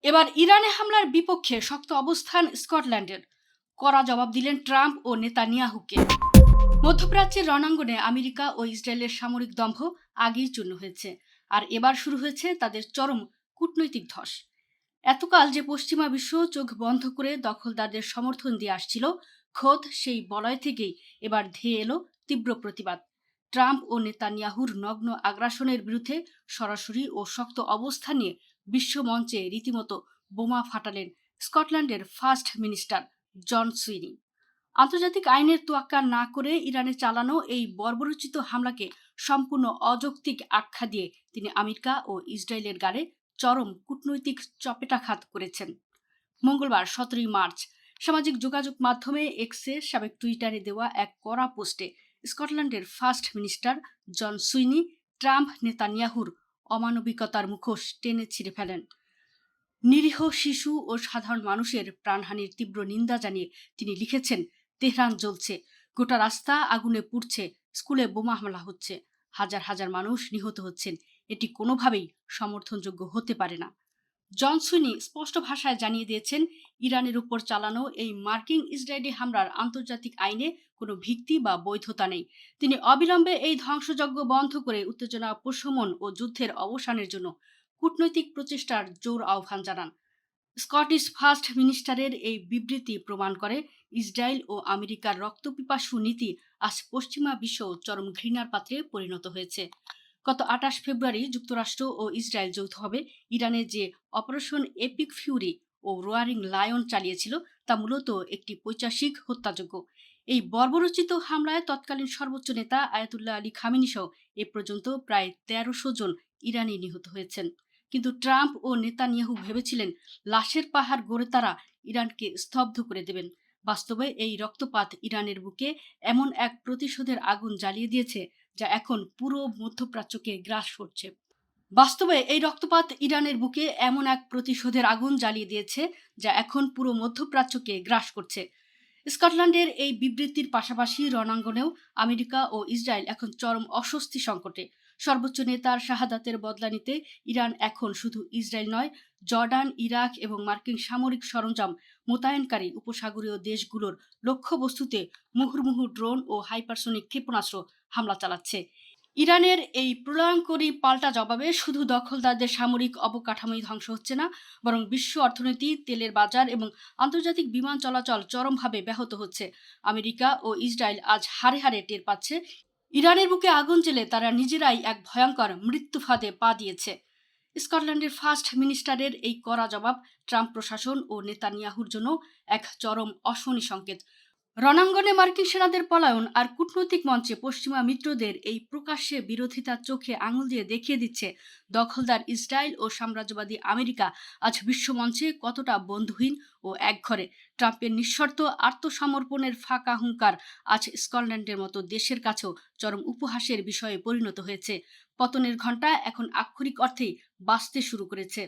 এবার ইরানে হামলার বিপক্ষে শক্ত অবস্থান স্কটল্যান্ডের। কড়া জবাব দিলেন ট্রাম্প ও নেতানিয়াহুকে। মধ্যপ্রাচ্যের রণাঙ্গনে আমেরিকা ও ইসরায়েলের সামরিক দম্ভ আগেই চূর্ণ হয়েছে, আর এবার শুরু হয়েছে তাদের চরম কূটনৈতিক ধস। এতকাল যে পশ্চিমা বিশ্ব চোখ বন্ধ করে দখলদারদের সমর্থন দিয়ে আসছিল, খোদ সেই বলয় থেকেই এবার ধেয়ে এলো তীব্র প্রতিবাদ। ট্রাম্প ও নেতানিয়াহুর নগ্ন আগ্রাসনের বিরুদ্ধে সরাসরি ও শক্ত অবস্থান নিয়ে বিশ্ব মঞ্চে রীতিমতো বোমা ফাটালেন স্কটল্যান্ডের ফার্স্ট মিনিস্টার জন সুইনি। আন্তর্জাতিক আইনের তোয়াক্কা না করে ইরানে চালানো এই বর্বরোচিত হামলাকে সম্পূর্ণ অযৌক্তিক আখ্যা দিয়ে তিনি আমেরিকা ও ইসরায়েলের গালে চরম কূটনৈতিক চপেটাঘাত করেছেন। মঙ্গলবার 17 মার্চ সামাজিক যোগাযোগ মাধ্যমে এক্সে, সাবেক টুইটারে দেওয়া এক কড়া পোস্টে স্কটল্যান্ডের ফার্স্ট মিনিস্টার জন সুইনি ট্রাম্প নেতানিয়াহুর অমানবিকতার মুখোশ টেনে ছিঁড়ে ফেলেন। নিরীহ শিশু ও সাধারণ মানুষের প্রাণহানির তীব্র নিন্দা জানিয়ে তিনি লিখেছেন, তেহরান জ্বলছে, গোটা রাস্তা আগুনে পুড়ছে, স্কুলে বোমা হামলা হচ্ছে, হাজার হাজার মানুষ নিহত হচ্ছেন, এটি কোনোভাবেই সমর্থনযোগ্য হতে পারে না। জন সুইনি স্পষ্ট ভাষায় জানিয়ে দিয়েছেন, ইরানের উপর চালানো এই মার্কিন ইসরায়েলি হামলার আন্তর্জাতিক আইনে কোনো ভিত্তি বা বৈধতা নেই। তিনি অবিলম্বে এই ধ্বংসযজ্ঞ বন্ধ করে উত্তেজনা প্রশমন ও যুদ্ধের অবসানের জন্য কূটনৈতিক প্রচেষ্টার জোর আহ্বান জানান। স্কটিশ ফার্স্ট মিনিস্টারের এই বিবৃতি প্রমাণ করে, ইসরায়েল ও আমেরিকার রক্তপিপাসু নীতি আজ পশ্চিমা বিশ্ব চরম ঘৃণার পাত্রে পরিণত হয়েছে। গত 28 ফেব্রুয়ারি যুক্তরাষ্ট্র ও ইসরায়েল যৌথভাবে ইরানে যে অপারেশন এপিক ফিউরি ও রোয়ারিং লায়ন চালিয়েছিল তা মূলত একটি পৈশাচিক হত্যাযজ্ঞ। এই বর্বরোচিত হামলায় তৎকালীন সর্বোচ্চ নেতা আয়াতুল্লাহ আলী খামেনি সহ এ পর্যন্ত প্রায় 1300 জন ইরানি নিহত হয়েছেন। কিন্তু ট্রাম্প ও নেতানিয়াহু ভেবেছিলেন লাশের পাহাড় গড়ে তারা ইরানকে স্তব্ধ করে দেবেন। বাস্তবে এই রক্তপাত ইরানের বুকে এমন এক প্রতিশোধের আগুন জ্বালিয়ে দিয়েছে যা এখন পুরো মধ্যপ্রাচ্যকে গ্রাস করছে। বাস্তবে এই রক্তপাত ইরানের বুকে এমন এক প্রতিশোধের আগুন জ্বালিয়ে দিয়েছে যা এখন পুরো মধ্যপ্রাচ্যকে গ্রাস করছে। স্কটল্যান্ডের এই বিবৃতির পাশাপাশি রণাঙ্গনেও আমেরিকা ও ইসরায়েল এখন চরম অস্বস্তি সংকটে। সর্বোচ্চ নেতার শাহাদাতের বদলা নিতে ইরান এখন শুধু ইসরায়েল নয়, জর্ডান, ইরাক এবং মার্কিন সামরিক সরঞ্জাম মোতায়েনকারী উপসাগরীয় দেশগুলোর লক্ষ্যবস্তুতে মুহুর্মুহু ড্রোন ও হাইপারসোনিক ক্ষেপণাস্ত্র হামলা চালাচ্ছে। ইরানের এই প্রলয়ঙ্করী পাল্টা জবাবে শুধু দখলদারদের সামরিক অবকাঠামোই ধ্বংস হচ্ছে না, বরং বিশ্ব অর্থনীতি, তেলের বাজার এবং আন্তর্জাতিক বিমান চলাচল চরমভাবে ব্যাহত হচ্ছে। আমেরিকা ও ইসরায়েল আজ হাড়ে হাড়ে টের পাচ্ছে, ইরানের বুকে আগুন জ্বেলে তারা নিজেরাই এক ভয়ঙ্কর মৃত্যুফাঁদে পা দিয়েছে। স্কটল্যান্ডের ফার্স্ট মিনিস্টারের এই কড়া জবাব ট্রাম্প প্রশাসন ও নেতানিয়াহুর জন্য এক চরম অশনি সংকেত। রণাঙ্গনে মার্কিন সেনাদের পলায়ন আর কূটনৈতিক মঞ্চে পশ্চিমা মিত্রদের এই প্রকাশ্যে বিরোধিতার চোখে আঙুল দিয়ে দেখিয়ে দিচ্ছে দখলদার ইসরায়েল ও সাম্রাজ্যবাদী আমেরিকা আজ বিশ্বমঞ্চে কতটা বন্ধুহীন ও একঘরে। ট্রাম্পের নিঃশর্ত আত্মসমর্পণের ফাঁকা হুঙ্কার আজ স্কটল্যান্ডের মতো দেশের কাছেও চরম উপহাসের বিষয়ে পরিণত হয়েছে। পতনের ঘণ্টা এখন আক্ষরিক অর্থেই বাজতে শুরু করেছে।